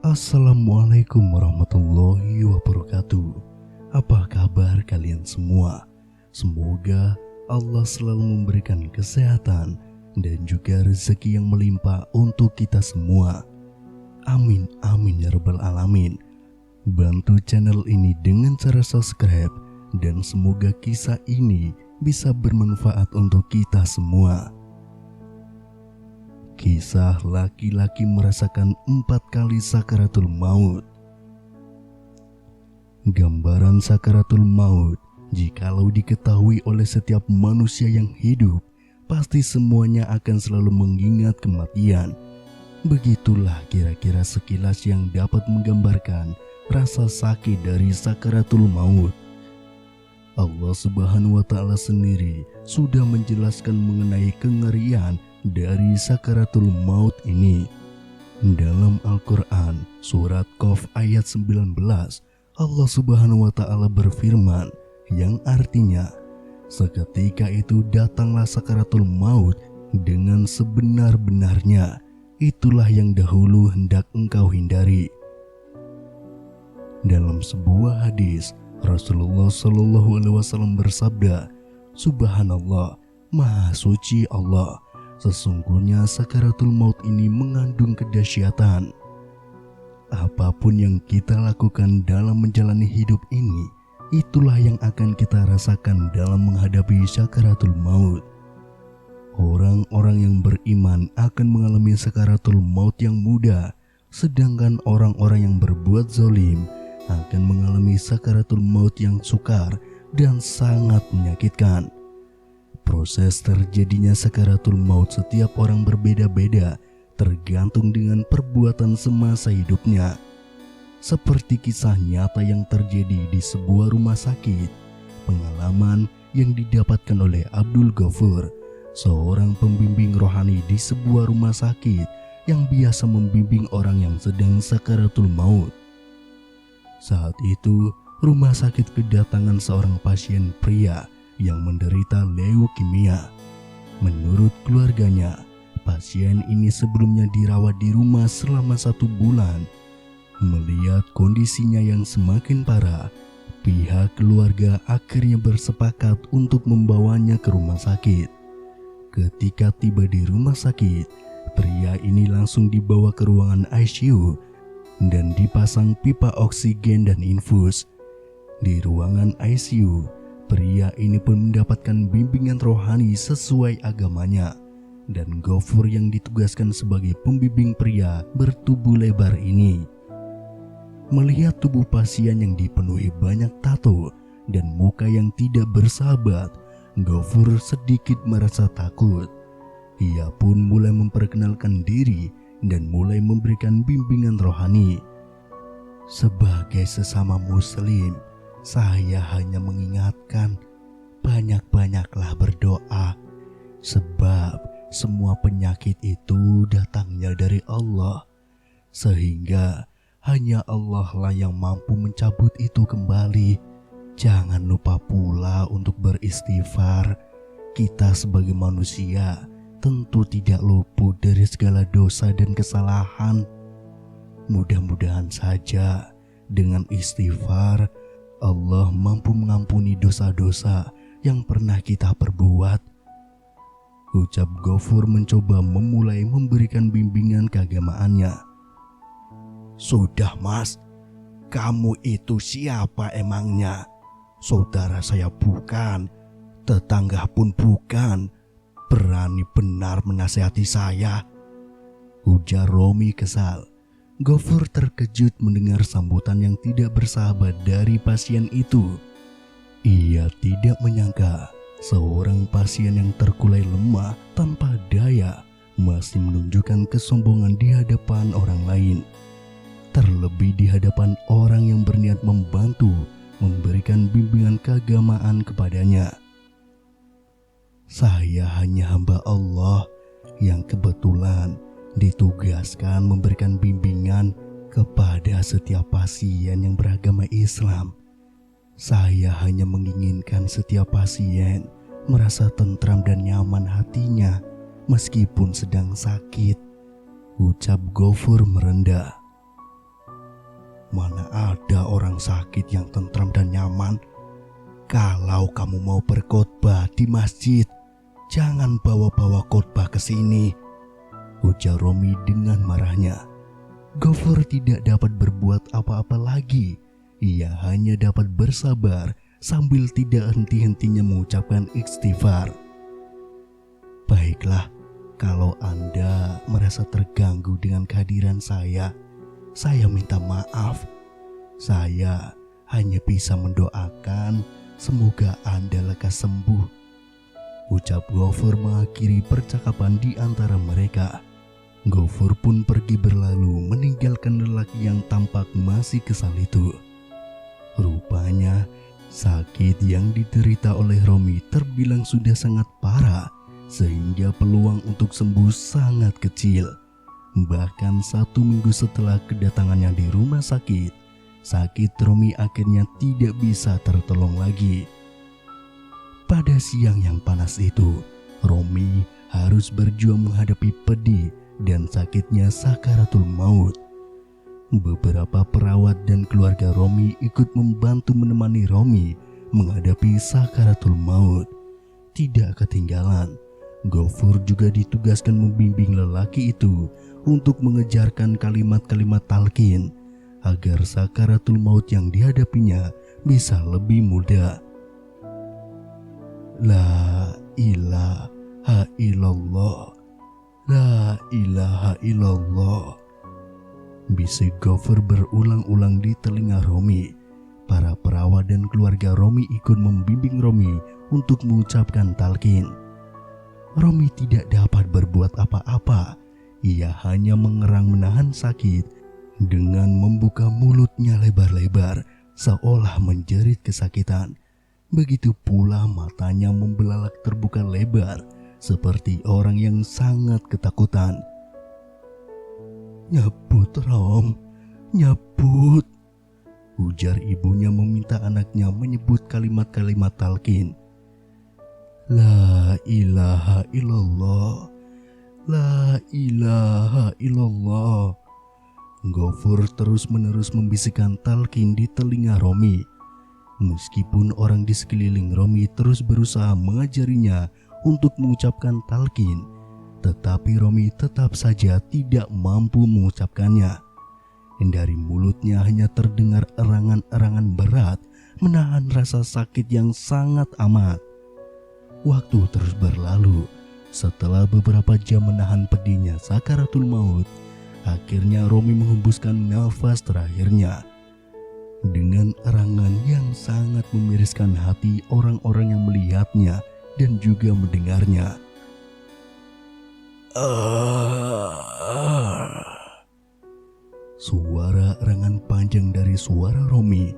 Assalamualaikum warahmatullahi wabarakatuh. Apa kabar kalian semua? Semoga Allah selalu memberikan kesehatan dan juga rezeki yang melimpah untuk kita semua. Amin amin ya rabbal alamin. Bantu channel ini dengan cara subscribe dan semoga kisah ini bisa bermanfaat untuk kita semua. Kisah laki-laki merasakan 4 kali sakaratul maut. Gambaran sakaratul maut, jikalau diketahui oleh setiap manusia yang hidup, pasti semuanya akan selalu mengingat kematian. Begitulah kira-kira sekilas yang dapat menggambarkan rasa sakit dari sakaratul maut. Allah Subhanahu wa Ta'ala sendiri sudah menjelaskan mengenai kengerian dari sakaratul maut ini. Dalam Al-Quran surat Qaf ayat 19, Allah Subhanahu wa Ta'ala berfirman yang artinya, seketika itu datanglah sakaratul maut dengan sebenar-benarnya, itulah yang dahulu hendak engkau hindari. Dalam sebuah hadis, Rasulullah Shallallahu Alaihi Wasallam bersabda, Subhanallah, Maha Suci Allah, sesungguhnya sakaratul maut ini mengandung kedahsyatan. Apapun yang kita lakukan dalam menjalani hidup ini, itulah yang akan kita rasakan dalam menghadapi sakaratul maut. Orang-orang yang beriman akan mengalami sakaratul maut yang mudah, sedangkan orang-orang yang berbuat zalim akan mengalami sakaratul maut yang sukar dan sangat menyakitkan. Proses terjadinya sakaratul maut setiap orang berbeda-beda, tergantung dengan perbuatan semasa hidupnya. Seperti kisah nyata yang terjadi di sebuah rumah sakit, pengalaman yang didapatkan oleh Abdul Ghafur, seorang pembimbing rohani di sebuah rumah sakit yang biasa membimbing orang yang sedang sakaratul maut. Saat itu, rumah sakit kedatangan seorang pasien pria yang menderita leukemia. Menurut keluarganya, pasien ini sebelumnya dirawat di rumah selama 1 bulan. Melihat kondisinya yang semakin parah, pihak keluarga akhirnya bersepakat untuk membawanya ke rumah sakit. Ketika tiba di rumah sakit, pria ini langsung dibawa ke ruangan ICU dan dipasang pipa oksigen dan infus. Di ruangan ICU, pria ini pun mendapatkan bimbingan rohani sesuai agamanya, dan Ghafur yang ditugaskan sebagai pembimbing pria bertubuh lebar ini. Melihat tubuh pasien yang dipenuhi banyak tato dan muka yang tidak bersahabat, Ghafur sedikit merasa takut. Ia pun mulai memperkenalkan diri dan mulai memberikan bimbingan rohani. Sebagai sesama muslim, saya hanya mengingatkan, banyak-banyaklah berdoa, sebab semua penyakit itu datangnya dari Allah, sehingga hanya Allah lah yang mampu mencabut itu kembali. Jangan lupa pula untuk beristighfar. Kita sebagai manusia tentu tidak luput dari segala dosa dan kesalahan. Mudah-mudahan saja dengan istighfar Allah mampu mengampuni dosa-dosa yang pernah kita perbuat. Ucap Ghafur mencoba memulai memberikan bimbingan keagamaannya. Sudah mas, kamu itu siapa emangnya? Saudara saya bukan, tetangga pun bukan. Berani benar menasihati saya, ujar Romi kesal. Ghafur terkejut mendengar sambutan yang tidak bersahabat dari pasien itu. Ia tidak menyangka seorang pasien yang terkulai lemah tanpa daya masih menunjukkan kesombongan di hadapan orang lain, terlebih di hadapan orang yang berniat membantu memberikan bimbingan keagamaan kepadanya. Saya hanya hamba Allah yang kebetulan ditugaskan memberikan bimbingan kepada setiap pasien yang beragama Islam. Saya hanya menginginkan setiap pasien merasa tentram dan nyaman hatinya meskipun sedang sakit, ucap Ghafur merendah. Mana ada orang sakit yang tentram dan nyaman? Kalau kamu mau berkhotbah di masjid, jangan bawa-bawa khotbah ke sini, ujar Romi dengan marahnya. Gofur tidak dapat berbuat apa-apa lagi. Ia hanya dapat bersabar sambil tidak henti-hentinya mengucapkan istighfar. Baiklah, kalau Anda merasa terganggu dengan kehadiran saya minta maaf. Saya hanya bisa mendoakan semoga Anda lekas sembuh, ucap Gofur mengakhiri percakapan di antara mereka. Gofur pun pergi berlalu meninggalkan lelaki yang tampak masih kesal itu. Rupanya sakit yang diderita oleh Romi terbilang sudah sangat parah, sehingga peluang untuk sembuh sangat kecil. Bahkan 1 minggu setelah kedatangannya di rumah sakit Romi akhirnya tidak bisa tertolong lagi. Pada siang yang panas itu, Romi harus berjuang menghadapi pedih dan sakitnya sakaratul maut. Beberapa perawat dan keluarga Romi ikut membantu menemani Romi menghadapi sakaratul maut. Tidak ketinggalan, Gofur juga ditugaskan membimbing lelaki itu untuk mengejarkan kalimat-kalimat talqin agar sakaratul maut yang dihadapinya bisa lebih mudah. La ilaha illallah, la ilaha illallah, bisik Gofur berulang-ulang di telinga Romi. Para perawat dan keluarga Romi ikut membimbing Romi untuk mengucapkan talqin. Romi tidak dapat berbuat apa-apa. Ia hanya mengerang menahan sakit dengan membuka mulutnya lebar-lebar seolah menjerit kesakitan. Begitu pula matanya membelalak terbuka lebar seperti orang yang sangat ketakutan. "Nyabut Rom, nyabut," ujar ibunya meminta anaknya menyebut kalimat-kalimat talqin. La ilaha illallah, la ilaha illallah. Gofur terus-menerus membisikkan talqin di telinga Romi. Meskipun orang di sekeliling Romi terus berusaha mengajarinya untuk mengucapkan talqin, tetapi Romi tetap saja tidak mampu mengucapkannya. Dari mulutnya hanya terdengar erangan-erangan berat menahan rasa sakit yang sangat amat. Waktu terus berlalu. Setelah beberapa jam menahan pedihnya sakaratul maut, akhirnya Romi menghembuskan nafas terakhirnya. Dengan erangan yang sangat memiriskan hati orang-orang yang melihatnya dan juga mendengarnya. Suara erangan panjang dari suara Romi.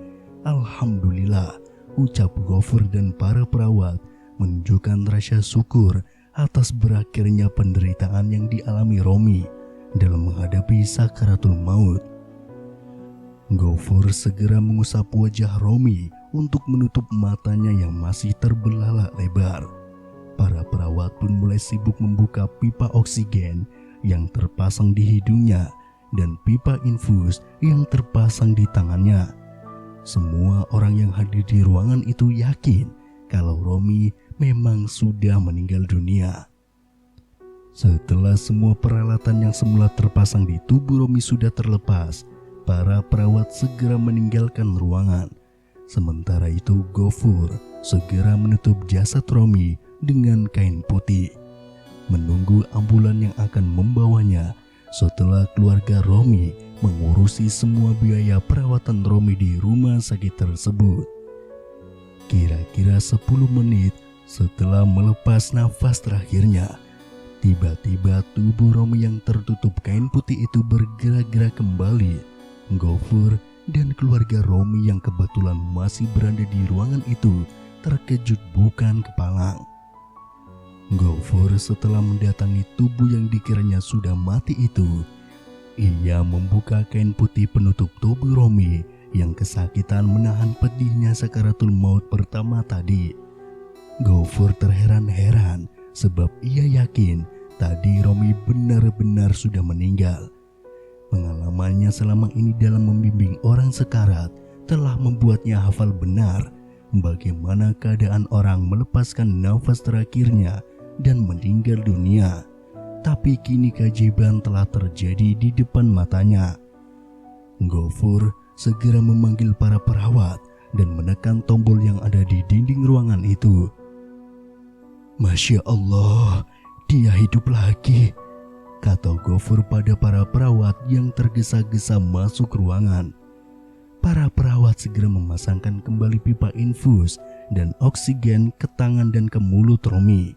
Alhamdulillah, ucap Gofur dan para perawat menunjukkan rasa syukur atas berakhirnya penderitaan yang dialami Romi dalam menghadapi sakaratul maut. Gofur segera mengusap wajah Romi untuk menutup matanya yang masih terbelalak lebar. Para perawat pun mulai sibuk membuka pipa oksigen yang terpasang di hidungnya dan pipa infus yang terpasang di tangannya. Semua orang yang hadir di ruangan itu yakin kalau Romi memang sudah meninggal dunia. Setelah semua peralatan yang semula terpasang di tubuh Romi sudah terlepas, para perawat segera meninggalkan ruangan. Sementara itu Gofur segera menutup jasad Romi dengan kain putih, menunggu ambulan yang akan membawanya. Setelah keluarga Romi mengurusi semua biaya perawatan Romi di rumah sakit tersebut. Kira-kira 10 menit setelah melepas nafas terakhirnya, tiba-tiba tubuh Romi yang tertutup kain putih itu bergerak-gerak kembali. Gofur dan keluarga Romi yang kebetulan masih berada di ruangan itu terkejut bukan kepalang. Gofur setelah mendatangi tubuh yang dikiranya sudah mati itu, ia membuka kain putih penutup tubuh Romi yang kesakitan menahan pedihnya sakaratul maut pertama tadi. Gofur terheran-heran sebab ia yakin tadi Romi benar-benar sudah meninggal. Pengalamannya selama ini dalam membimbing orang sekarat telah membuatnya hafal benar bagaimana keadaan orang melepaskan nafas terakhirnya dan meninggal dunia. Tapi kini keajaiban telah terjadi di depan matanya. Ghafur segera memanggil para perawat dan menekan tombol yang ada di dinding ruangan itu. "Masya Allah, dia hidup lagi," kata Ghafur pada para perawat yang tergesa-gesa masuk ruangan. Para perawat segera memasangkan kembali pipa infus dan oksigen ke tangan dan ke mulut Romi.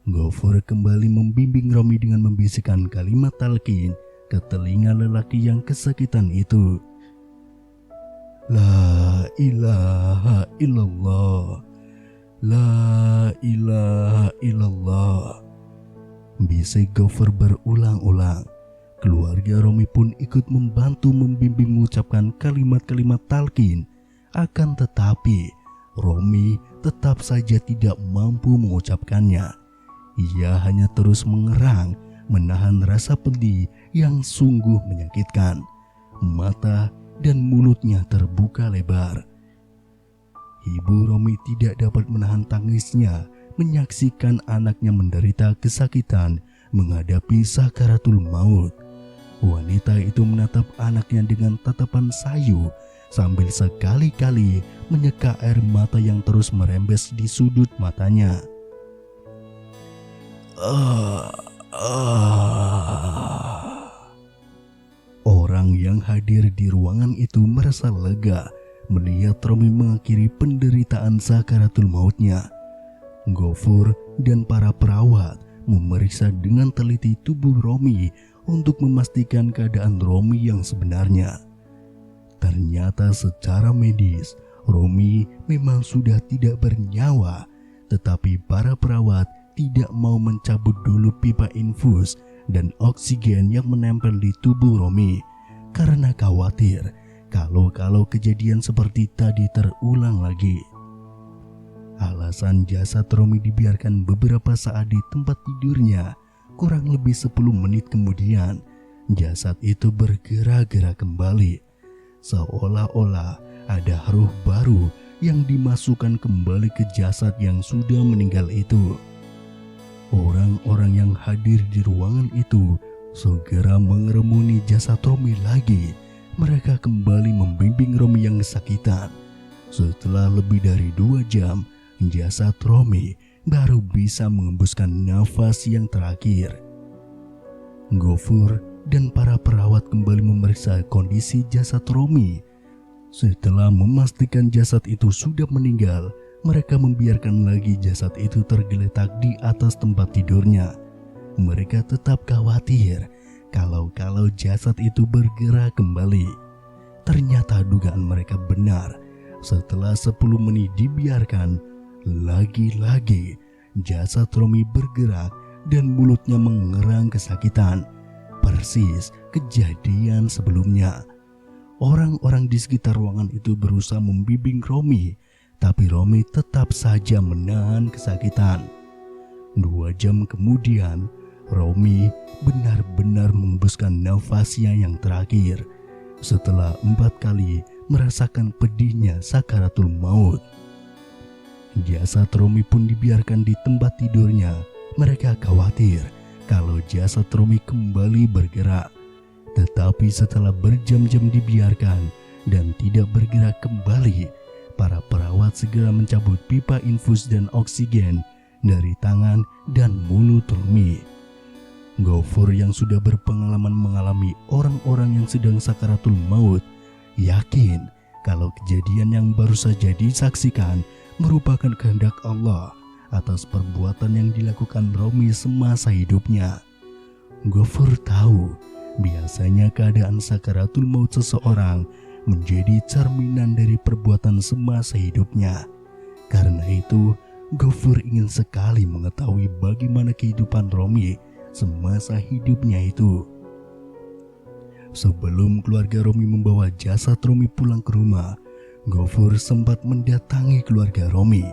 Ghafur kembali membimbing Romi dengan membisikkan kalimat talqin ke telinga lelaki yang kesakitan itu. "La ilaha illallah, la ilaha illallah," bisik Ghafur berulang-ulang. Keluarga Romi pun ikut membantu membimbing mengucapkan kalimat-kalimat talqin. Akan tetapi Romi tetap saja tidak mampu mengucapkannya. Ia hanya terus mengerang, menahan rasa pedih yang sungguh menyakitkan. Mata dan mulutnya terbuka lebar. Ibu Romi tidak dapat menahan tangisnya menyaksikan anaknya menderita kesakitan menghadapi sakaratul maut. Wanita itu menatap anaknya dengan tatapan sayu sambil sekali-kali menyeka air mata yang terus merembes di sudut matanya. Orang yang hadir di ruangan itu merasa lega melihat Romi mengakhiri penderitaan sakaratul mautnya. Ghafur dan para perawat memeriksa dengan teliti tubuh Romi untuk memastikan keadaan Romi yang sebenarnya. Ternyata secara medis Romi memang sudah tidak bernyawa, tetapi para perawat tidak mau mencabut dulu pipa infus dan oksigen yang menempel di tubuh Romi karena khawatir kalau kejadian seperti tadi terulang lagi. Alasan jasad Romi dibiarkan beberapa saat di tempat tidurnya. Kurang lebih 10 menit kemudian, jasad itu bergerak-gerak kembali. Seolah-olah ada ruh baru yang dimasukkan kembali ke jasad yang sudah meninggal itu. Orang-orang yang hadir di ruangan itu segera mengerumuni jasad Romi lagi. Mereka kembali membimbing Romi yang kesakitan. Setelah lebih dari 2 jam, jasad Romi baru bisa mengembuskan nafas yang terakhir. Ghafur dan para perawat kembali memeriksa kondisi jasad Romi. Setelah memastikan jasad itu sudah meninggal, mereka membiarkan lagi jasad itu tergeletak di atas tempat tidurnya. Mereka tetap khawatir kalau jasad itu bergerak kembali. Ternyata dugaan mereka benar. Setelah 10 menit dibiarkan, lagi-lagi jasad Romi bergerak dan mulutnya mengerang kesakitan. Persis kejadian sebelumnya. Orang-orang di sekitar ruangan itu berusaha membimbing Romi, tapi Romi tetap saja menahan kesakitan. 2 jam kemudian, Romi benar-benar mengembuskan nafasnya yang terakhir setelah 4 kali merasakan pedihnya sakaratul maut. Jasad Romi pun dibiarkan di tempat tidurnya. Mereka khawatir kalau jasad Romi kembali bergerak. Tetapi setelah berjam-jam dibiarkan dan tidak bergerak kembali, para perawat segera mencabut pipa infus dan oksigen dari tangan dan mulut Romi. Ghafur yang sudah berpengalaman mengalami orang-orang yang sedang sakaratul maut yakin kalau kejadian yang baru saja disaksikan merupakan kehendak Allah atas perbuatan yang dilakukan Romi semasa hidupnya. Ghafur tahu biasanya keadaan sakaratul maut seseorang menjadi cerminan dari perbuatan semasa hidupnya. Karena itu, Ghafur ingin sekali mengetahui bagaimana kehidupan Romi semasa hidupnya itu. Sebelum keluarga Romi membawa jasad Romi pulang ke rumah, Ghafur sempat mendatangi keluarga Romi.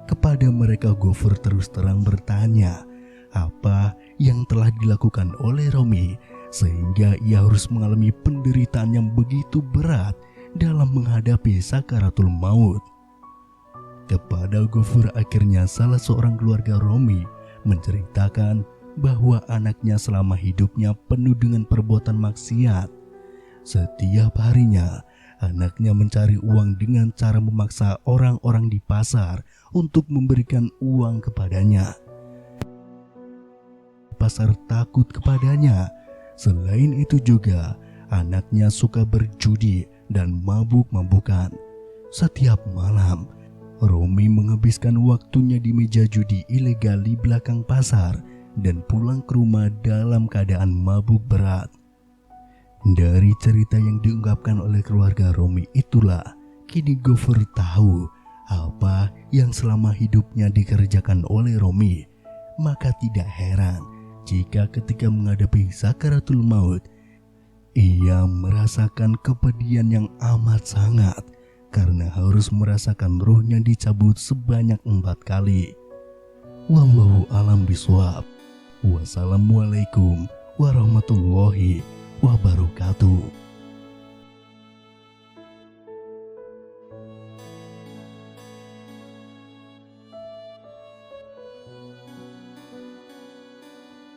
Kepada mereka Ghafur terus terang bertanya apa yang telah dilakukan oleh Romi sehingga ia harus mengalami penderitaan yang begitu berat dalam menghadapi sakaratul maut. Kepada Ghafur akhirnya salah seorang keluarga Romi menceritakan bahwa anaknya selama hidupnya penuh dengan perbuatan maksiat. Setiap harinya anaknya mencari uang dengan cara memaksa orang-orang di pasar untuk memberikan uang kepadanya. Pasar takut kepadanya. Selain itu juga anaknya suka berjudi dan mabuk-mabukan. Setiap malam Romi menghabiskan waktunya di meja judi ilegal di belakang pasar dan pulang ke rumah dalam keadaan mabuk berat. Dari cerita yang diungkapkan oleh keluarga Romi itulah kini Ghafur tahu apa yang selama hidupnya dikerjakan oleh Romi. Maka tidak heran jika ketika menghadapi sakaratul maut ia merasakan kepedihan yang amat sangat karena harus merasakan ruhnya dicabut sebanyak 4 kali. Wallahu alam bishawab. Wassalamualaikum warahmatullahi wabarakatuh.